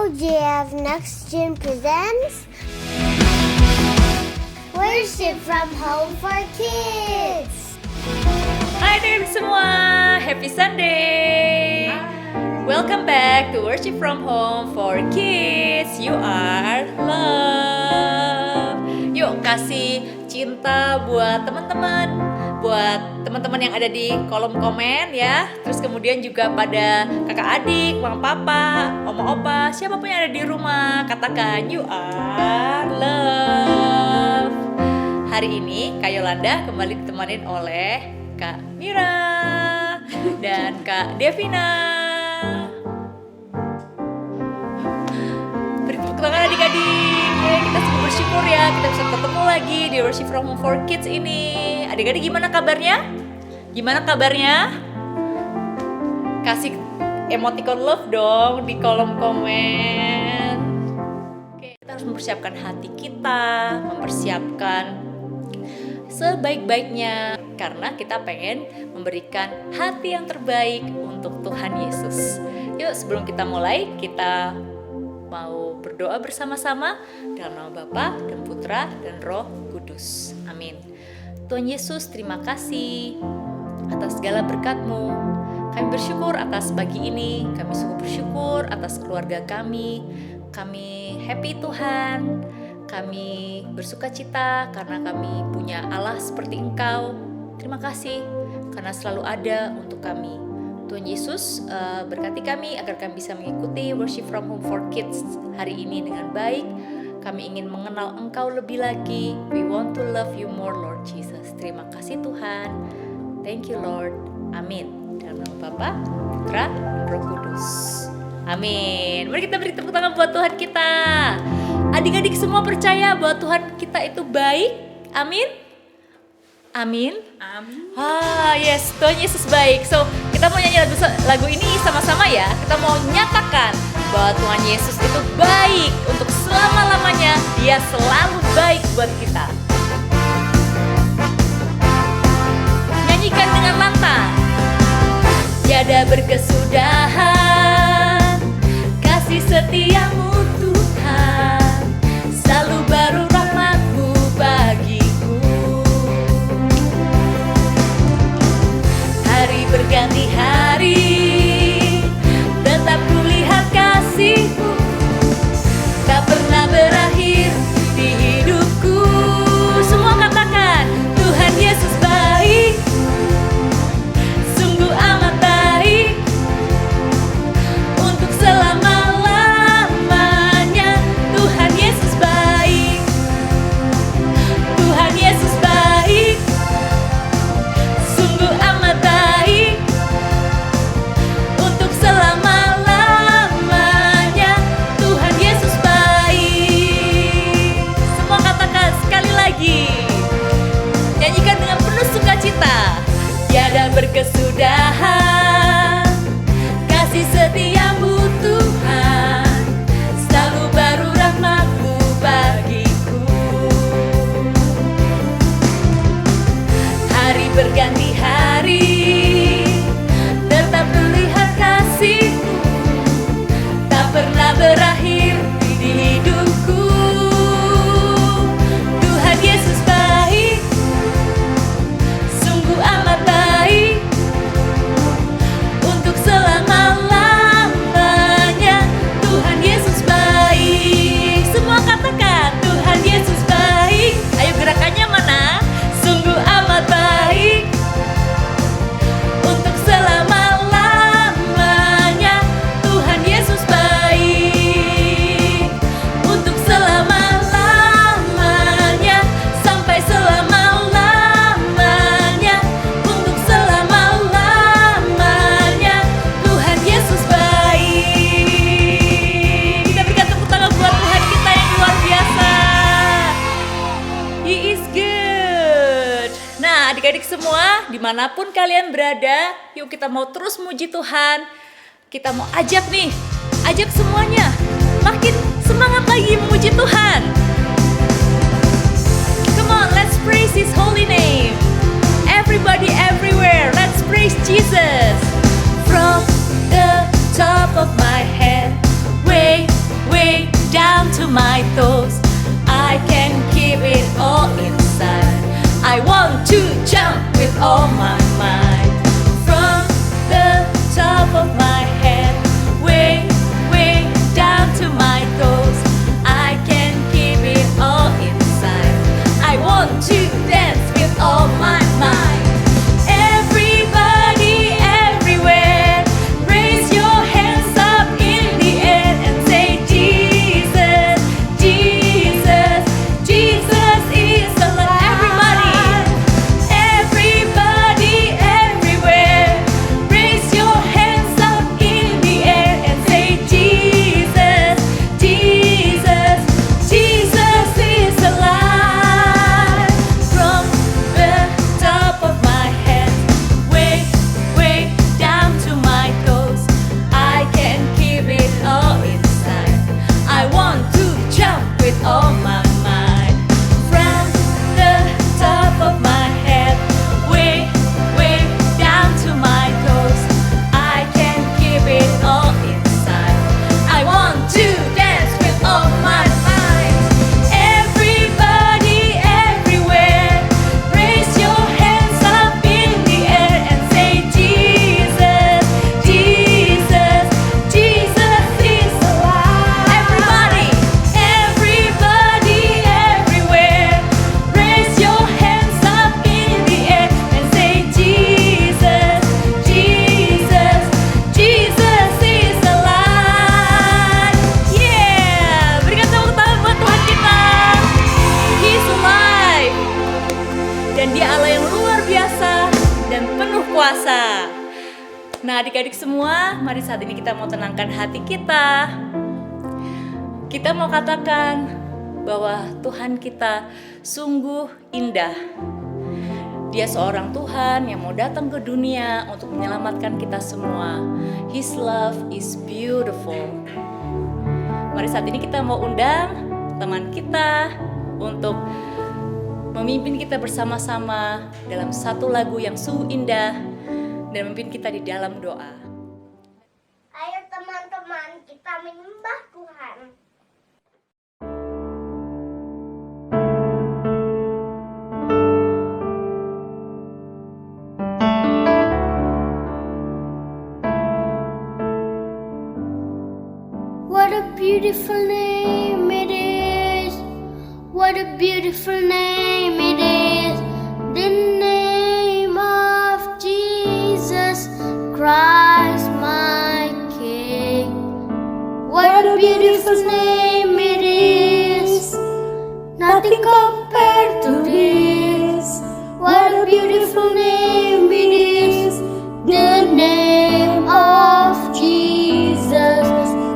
GF Next Gen presents Worship from Home for Kids. Hai Dewi semua, happy Sunday. Welcome back to Worship from Home for Kids. You are loved. Yuk kasih cinta buat teman-teman yang ada di kolom komen ya. Terus kemudian juga pada kakak adik, mama papa, oma opa, siapapun yang ada di rumah, katakan you are loved. Hari ini Kak Yolanda kembali ditemanin oleh Kak Mira dan Kak Devina. Beri tepuk tangan adik-adik. Kita semua bersyukur ya kita bisa ketemu lagi di Worship from Home for Kids ini. Adik-adik gimana kabarnya? Kasih emoticon love dong di kolom komen. Oke, kita harus mempersiapkan hati kita, mempersiapkan sebaik-baiknya karena kita pengen memberikan hati yang terbaik untuk Tuhan Yesus. Yuk sebelum kita mulai, kita mau berdoa bersama-sama dalam nama Bapa dan Putra dan Roh Kudus. Amin. Tuhan Yesus, terima kasih atas segala berkat-Mu. Kami bersyukur atas pagi ini, kami sungguh bersyukur atas keluarga kami. Kami happy Tuhan, kami bersuka cita karena kami punya Allah seperti Engkau. Terima kasih karena selalu ada untuk kami. Tuhan Yesus berkati kami agar kami bisa mengikuti Worship from Home for Kids hari ini dengan baik. Kami ingin mengenal Engkau lebih lagi. We want to love you more, Lord Jesus. Terima kasih Tuhan. Thank you Lord. Amin. Dalam nama Bapa, Putra, dan Roh Kudus. Amin. Mari kita beri tepuk tangan buat Tuhan kita. Adik-adik semua percaya bahwa Tuhan kita itu baik. Amin. Amin. Amin. Yes, Tuhan Yesus baik. So, kita mau nyanyi lagu ini sama-sama ya. Kita mau nyatakan bahwa Tuhan Yesus itu baik untuk selama-lamanya. Dia selalu baik buat kita. Nyanyikan dengan lantang. Tiada berkesudahan kasih setiamu Tuhan, selalu baru rahmat-Mu bagiku. Hari berganti hari, tetap kulihat kasih-Mu, tak pernah berakhir di hidupku. Semua katakan, Tuhan Yesus baik, sungguh amat baik, untuk selama-lamanya. Tuhan Yesus baik, Tuhan Yesus baik, sungguh amat baik, untuk selama-lamanya. Tuhan Yesus baik. Semua katakan sekali lagi, nyanyikan dengan penuh sukacita. Tiada berkesudahan kasih setiamu Tuhan, selalu baru rahmat-Mu bagiku. Hari berganti hari, tetap melihat kasih-Mu, tak pernah berakhir di hidupku. Tuhan Yesus baik, sungguh amat baik, untuk selama-lamanya. Tuhan Yesus baik. Semua katakan, Tuhan Yesus baik. Ayo gerakannya mana? Sungguh amat baik, untuk selama-lamanya. Tuhan Yesus baik, untuk selama-lamanya, sampai selama-lamanya, untuk selama-lamanya. Tuhan Yesus baik. Kita berikan tepuk tangan buat Tuhan kita yang luar biasa. He is good. Nah adik-adik semua, dimanapun kalian berada, yuk kita mau terus muji Tuhan. Kita mau ajak semuanya makin semangat lagi memuji Tuhan. Come on, let's praise His holy name. Everybody, everywhere, let's praise Jesus. From the top of my head, way Nah, adik-adik semua, mari saat ini kita mau tenangkan hati kita. Kita mau katakan bahwa Tuhan kita sungguh indah. Dia seorang Tuhan yang mau datang ke dunia untuk menyelamatkan kita semua. His love is beautiful. Mari saat ini kita mau undang teman kita untuk memimpin kita bersama-sama dalam satu lagu yang sungguh indah dan memimpin kita di dalam doa. Ayo teman-teman, kita menyembah Tuhan. What a beautiful name it is. What a beautiful name it is. The name of Jesus Christ, my King. What a beautiful name it is. Nothing compared to this. What a beautiful name it is. The name of Jesus.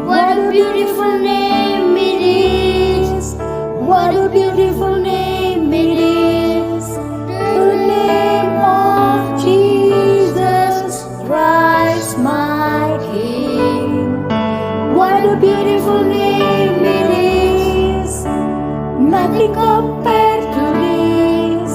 What a beautiful name it is. What a beautiful name it is. The name of Jesus Christ, my King. What a beautiful name it is. Nothing compared to this.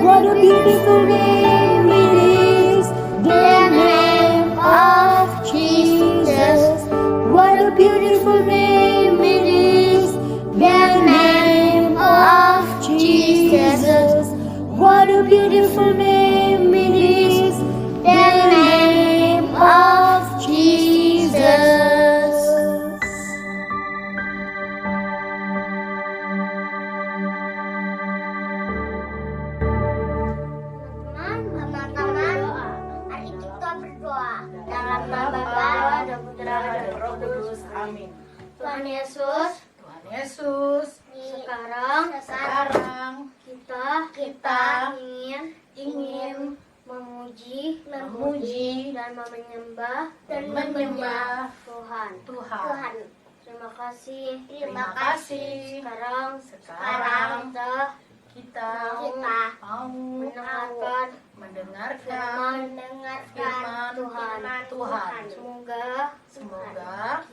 What a beautiful name it is. The name of Jesus. What a beautiful name it is. The name of Jesus. What a beautiful name it is. The name of Jesus. Teman-teman, mari kita berdoa. Dalam nama Bapa dan Putra dan Roh Kudus. Amin. Tuhan Yesus, sekarang kita ingin memuji dan menyembah Tuhan. Terima kasih. Sekarang kita mau mendengarkan firman Tuhan. Semoga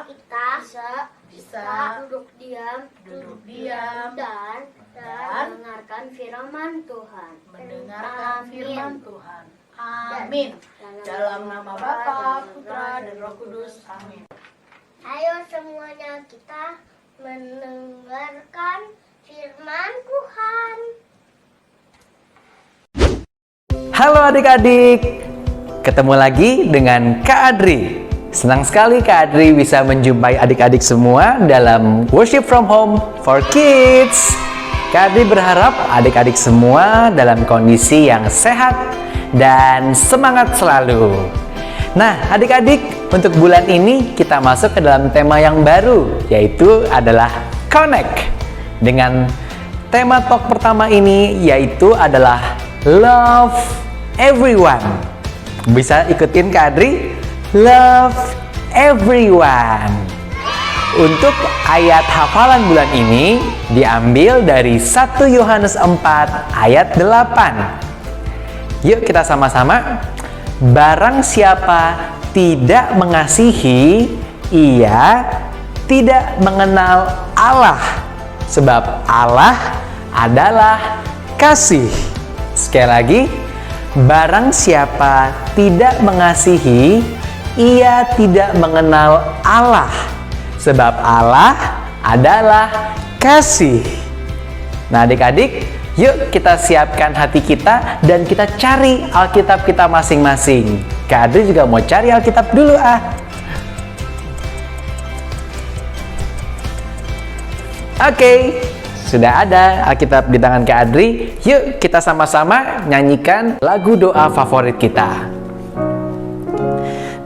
kita bisa duduk diam dan mendengarkan firman Tuhan. Amin. Dalam nama Bapa, Putra, dan Roh Kudus. Amin. Ayo semuanya kita mendengarkan firman Tuhan. Halo adik-adik, ketemu lagi dengan Kak Adri. Senang sekali Kak Adri bisa menjumpai adik-adik semua dalam Worship from Home for Kids. Kak Adri berharap adik-adik semua dalam kondisi yang sehat dan semangat selalu. Nah adik-adik, untuk bulan ini kita masuk ke dalam tema yang baru, yaitu adalah Connect. Dengan tema talk pertama ini yaitu adalah Love Everyone. Bisa ikutin Kak Adri? Love Everyone. Untuk ayat hafalan bulan ini diambil dari 1 Yohanes 4 ayat 8. Yuk kita sama-sama. Barang siapa tidak mengasihi, ia tidak mengenal Allah. Sebab Allah adalah kasih. Sekali lagi, barang siapa tidak mengasihi, ia tidak mengenal Allah. Sebab Allah adalah kasih. Nah adik-adik, yuk kita siapkan hati kita dan kita cari Alkitab kita masing-masing. Kak Adri juga mau cari Alkitab dulu Oke, sudah ada Alkitab di tangan Kak Adri. Yuk kita sama-sama nyanyikan lagu doa favorit kita.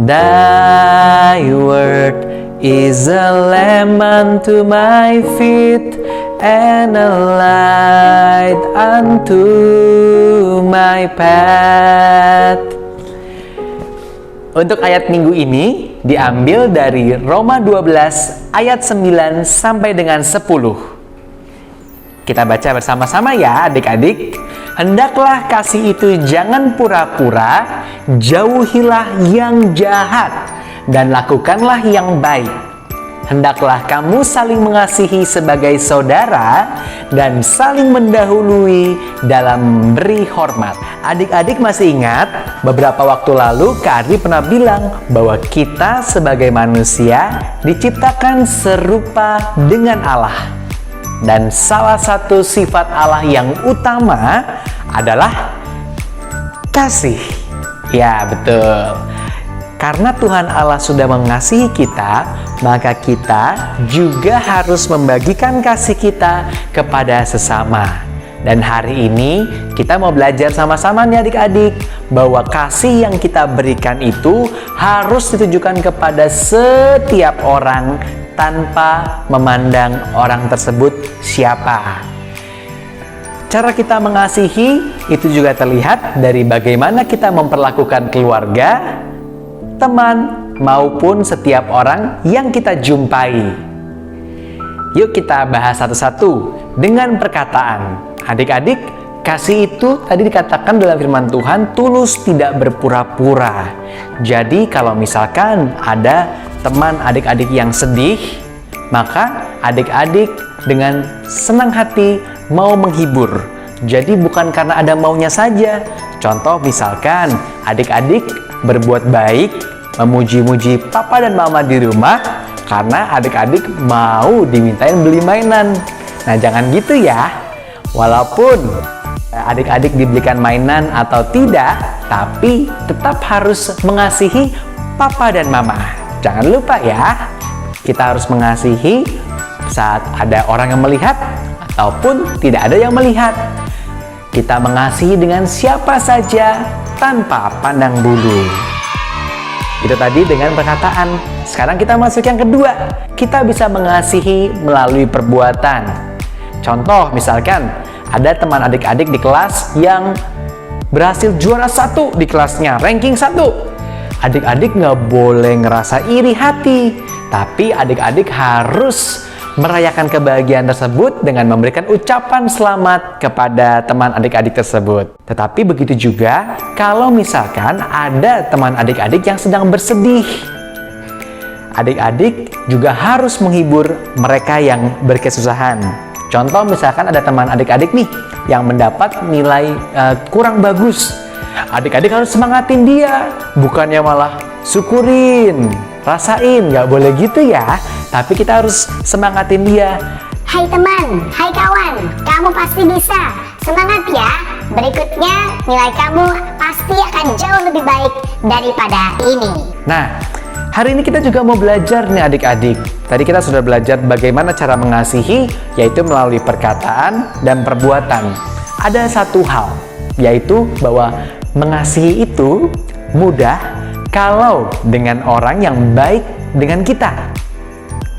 Thy word is a lamp unto my feet and a light unto my path. Untuk ayat minggu ini diambil dari Roma 12 ayat 9 sampai dengan 10. Kita baca bersama-sama ya adik-adik. Hendaklah kasih itu jangan pura-pura, jauhilah yang jahat, dan lakukanlah yang baik. Hendaklah kamu saling mengasihi sebagai saudara dan saling mendahului dalam beri hormat. Adik-adik masih ingat beberapa waktu lalu Kak Adri pernah bilang bahwa kita sebagai manusia diciptakan serupa dengan Allah. Dan salah satu sifat Allah yang utama adalah kasih. Ya, betul. Karena Tuhan Allah sudah mengasihi kita, maka kita juga harus membagikan kasih kita kepada sesama. Dan hari ini kita mau belajar sama-sama nih adik-adik, bahwa kasih yang kita berikan itu harus ditujukan kepada setiap orang tanpa memandang orang tersebut siapa. Cara kita mengasihi itu juga terlihat dari bagaimana kita memperlakukan keluarga, teman, maupun setiap orang yang kita jumpai. Yuk kita bahas satu-satu dengan perkataan. Adik-adik, kasih itu tadi dikatakan dalam firman Tuhan tulus, tidak berpura-pura. Jadi kalau misalkan ada teman adik-adik yang sedih, maka adik-adik dengan senang hati mau menghibur. Jadi bukan karena ada maunya saja. Contoh misalkan adik-adik berbuat baik, memuji-muji papa dan mama di rumah karena adik-adik mau dimintain beli mainan. Nah, jangan gitu ya. Walaupun adik-adik dibelikan mainan atau tidak, tapi tetap harus mengasihi papa dan mama. Jangan lupa ya, kita harus mengasihi saat ada orang yang melihat ataupun tidak ada yang melihat. Kita mengasihi dengan siapa saja tanpa pandang bulu. Itu tadi dengan perkataan. Sekarang kita masuk yang kedua. Kita bisa mengasihi melalui perbuatan. Contoh misalkan ada teman adik-adik di kelas yang berhasil juara 1 di kelasnya, ranking 1. Adik-adik nggak boleh ngerasa iri hati, tapi adik-adik harus merayakan kebahagiaan tersebut dengan memberikan ucapan selamat kepada teman adik-adik tersebut. Tetapi begitu juga kalau misalkan ada teman adik-adik yang sedang bersedih. Adik-adik juga harus menghibur mereka yang berkesusahan. Contoh misalkan ada teman adik-adik nih yang mendapat nilai kurang bagus. Adik-adik harus semangatin dia, bukannya malah syukurin, rasain, nggak boleh gitu ya. Tapi kita harus semangatin dia. Hai teman, hai kawan, kamu pasti bisa. Semangat ya. Berikutnya nilai kamu pasti akan jauh lebih baik daripada ini. Nah, hari ini kita juga mau belajar nih adik-adik. Tadi kita sudah belajar bagaimana cara mengasihi, yaitu melalui perkataan dan perbuatan. Ada satu hal, yaitu bahwa mengasihi itu mudah kalau dengan orang yang baik dengan kita.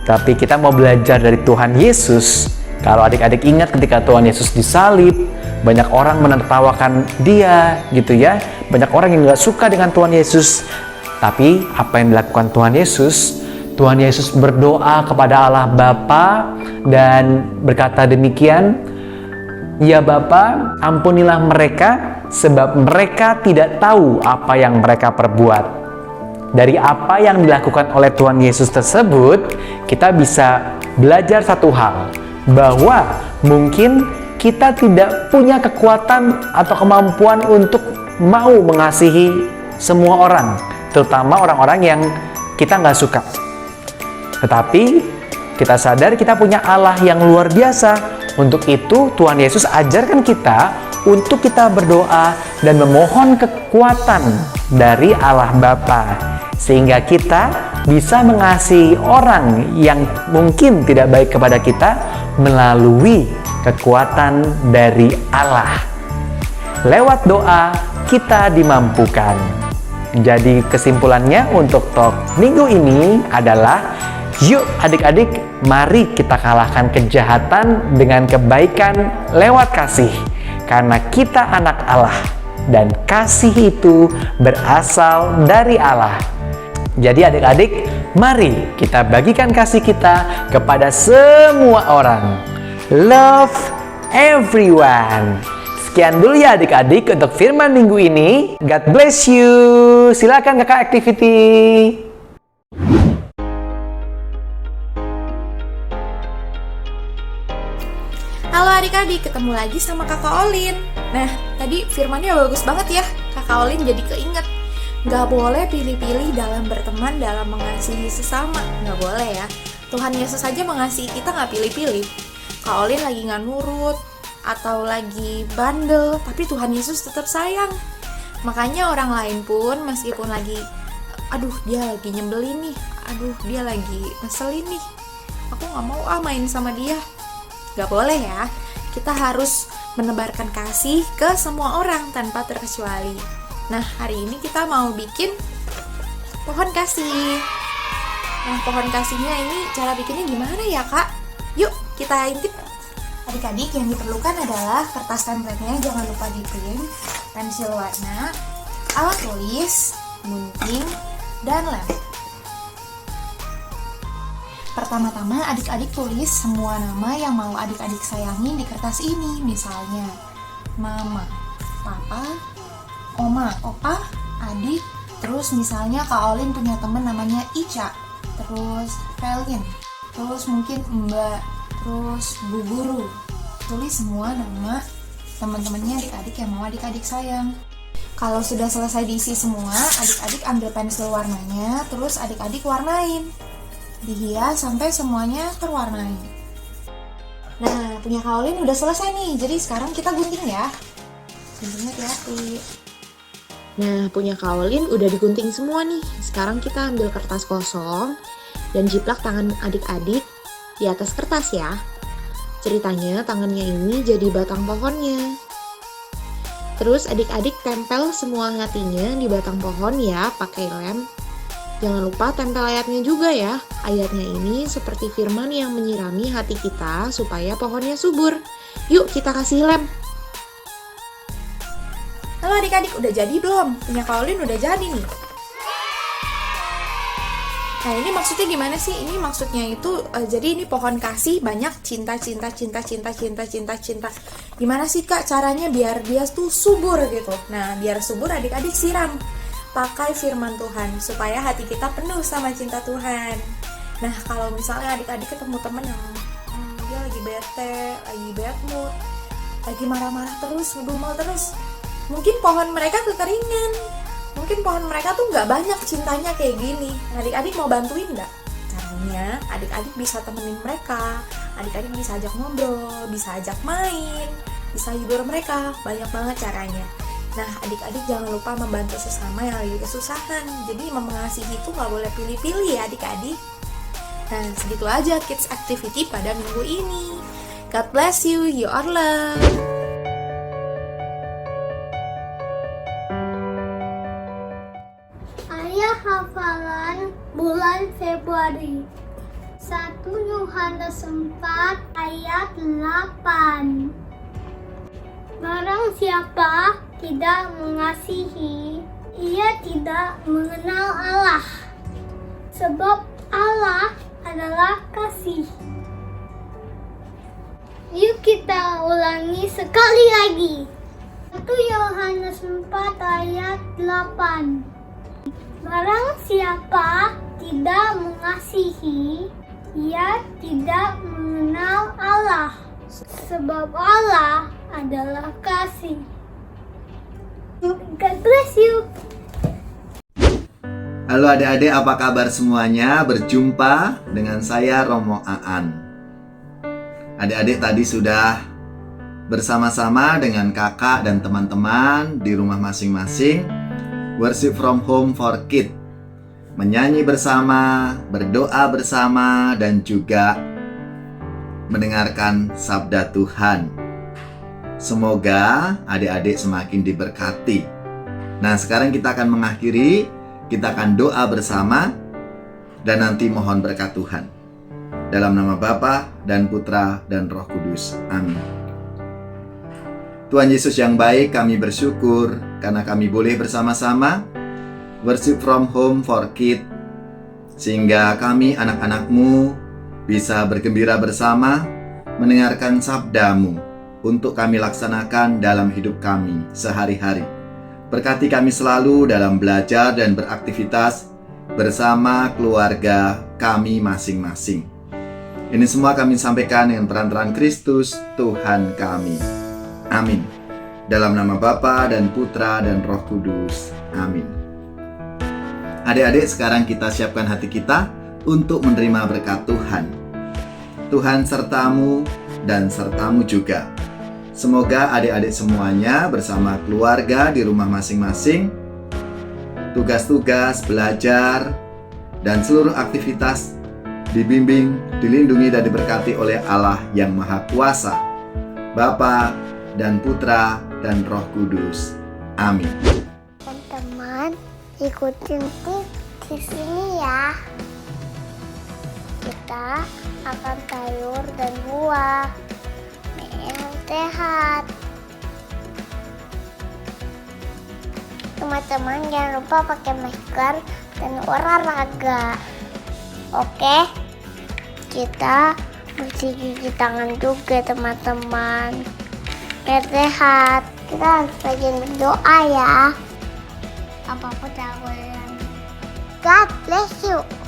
Tapi kita mau belajar dari Tuhan Yesus. Kalau adik-adik ingat ketika Tuhan Yesus disalib, banyak orang menertawakan dia gitu ya. Banyak orang yang gak suka dengan Tuhan Yesus. Tapi apa yang dilakukan Tuhan Yesus? Tuhan Yesus berdoa kepada Allah Bapa dan berkata demikian, "Ya Bapa, ampunilah mereka sebab mereka tidak tahu apa yang mereka perbuat." Dari apa yang dilakukan oleh Tuhan Yesus tersebut, kita bisa belajar satu hal, bahwa mungkin kita tidak punya kekuatan atau kemampuan untuk mau mengasihi semua orang, terutama orang-orang yang kita nggak suka. Tetapi kita sadar kita punya Allah yang luar biasa. Untuk itu Tuhan Yesus ajarkan kita untuk kita berdoa dan memohon kekuatan dari Allah Bapa, sehingga kita bisa mengasihi orang yang mungkin tidak baik kepada kita melalui kekuatan dari Allah. Lewat doa kita dimampukan. Jadi kesimpulannya untuk talk minggu ini adalah, yuk adik-adik, mari kita kalahkan kejahatan dengan kebaikan lewat kasih. Karena kita anak Allah, dan kasih itu berasal dari Allah. Jadi adik-adik, mari kita bagikan kasih kita kepada semua orang. Love everyone. Sekian dulu ya adik-adik untuk firman minggu ini. God bless you. Silakan kakak activity. Halo adik-adik, ketemu lagi sama Kakak Olin. Nah, tadi firmannya bagus banget ya. Kakak Olin jadi keinget. Gak boleh pilih-pilih dalam berteman, dalam mengasihi sesama. Gak boleh ya. Tuhan Yesus saja mengasihi kita gak pilih-pilih. Kak Olin lagi gak nurut, atau lagi bandel, tapi Tuhan Yesus tetap sayang. Makanya orang lain pun meskipun lagi, aduh dia lagi nyebelin nih, aduh dia lagi ngeselin nih, aku gak mau main sama dia. Gak boleh ya, kita harus menebarkan kasih ke semua orang tanpa terkecuali. Nah, hari ini kita mau bikin pohon kasih. Nah, pohon kasihnya ini cara bikinnya gimana ya, Kak? Yuk, kita intip. Adik-adik, yang diperlukan adalah kertas template-nya, jangan lupa di print, pensil warna, alat tulis, gunting, dan lem. Pertama-tama adik-adik tulis semua nama yang mau adik-adik sayangi di kertas ini. Misalnya mama, papa, oma, opa, adik. Terus misalnya Kak Olin punya temen namanya Ica, terus Felin, terus mungkin Mbak, terus Bu Guru. Tulis semua nama teman-temannya adik-adik yang mau adik-adik sayang. Kalau sudah selesai diisi semua, adik-adik ambil pensil warnanya, terus adik-adik warnain. Dihias sampai semuanya terwarnai. Nah, punya Kak Olin udah selesai nih. Jadi sekarang kita gunting ya. Guntingnya hati-hati. Nah, punya Kak Olin udah digunting semua nih. Sekarang kita ambil kertas kosong dan jiplak tangan adik-adik di atas kertas ya. Ceritanya tangannya ini jadi batang pohonnya. Terus adik-adik tempel semua hatinya di batang pohon ya pakai lem. Jangan lupa tempel ayatnya juga ya. Ayatnya ini seperti firman yang menyirami hati kita supaya pohonnya subur. Yuk kita kasih lem. Halo adik-adik, udah jadi belum? Punya Kak Olin udah jadi nih. Nah ini maksudnya gimana sih? Ini maksudnya itu jadi ini pohon kasih banyak cinta. Gimana sih Kak caranya biar dia tuh subur gitu? Nah biar subur adik-adik siram pakai firman Tuhan supaya hati kita penuh sama cinta Tuhan. Nah kalau misalnya adik-adik ketemu temen yang dia lagi bete, lagi bad mood, lagi marah-marah terus, ngedumel terus, mungkin pohon mereka kekeringan, mungkin pohon mereka tuh nggak banyak cintanya kayak gini. Adik-adik mau bantuin nggak? Caranya adik-adik bisa temenin mereka, adik-adik bisa ajak ngobrol, bisa ajak main, bisa hibur mereka, banyak banget caranya. Nah, adik-adik jangan lupa membantu sesama yang lagi kesusahan. Jadi mengasihi itu nggak boleh pilih-pilih ya adik-adik. Nah, segitu aja kids activity pada minggu ini. God bless you, you are loved. Ayat hafalan bulan Februari 1 Yohanes 4 ayat 8. Barang siapa tidak mengasihi, ia tidak mengenal Allah, sebab Allah adalah kasih. Yuk kita ulangi sekali lagi. 1 Yohanes 4 ayat 8. Barang siapa tidak mengasihi, ia tidak mengenal Allah, sebab Allah adalah kasih. God bless you. Halo adik-adik, apa kabar semuanya? Berjumpa dengan saya Romo Aan. Adik-adik tadi sudah bersama-sama dengan kakak dan teman-teman di rumah masing-masing Worship from Home for Kids. Menyanyi bersama, berdoa bersama, dan juga mendengarkan sabda Tuhan. Semoga adik-adik semakin diberkati. Nah, sekarang kita akan mengakhiri, kita akan doa bersama, dan nanti mohon berkat Tuhan. Dalam nama Bapa dan Putra dan Roh Kudus. Amin. Tuhan Yesus yang baik, kami bersyukur karena kami boleh bersama-sama worship from home for kids, sehingga kami anak-anak-Mu bisa bergembira bersama mendengarkan sabda-Mu untuk kami laksanakan dalam hidup kami sehari-hari. Berkati kami selalu dalam belajar dan beraktivitas bersama keluarga kami masing-masing. Ini semua kami sampaikan dengan perantaraan Kristus, Tuhan kami. Amin. Dalam nama Bapa dan Putra dan Roh Kudus. Amin. Adik-adik, sekarang kita siapkan hati kita untuk menerima berkat Tuhan. Tuhan sertamu dan sertamu juga. Semoga adik-adik semuanya bersama keluarga di rumah masing-masing, tugas-tugas, belajar, dan seluruh aktivitas dibimbing, dilindungi, dan diberkati oleh Allah yang Maha Kuasa, Bapa dan Putra dan Roh Kudus. Amin. Teman-teman, ikutin tips di sini ya. Kita akan sayur dan buah yang sehat. Teman-teman, jangan lupa pakai masker dan olahraga. Oke? Kita bersih gigi tangan juga, teman-teman. Biar sehat. Kita harus rajin berdoa ya. Apapun yang God bless you.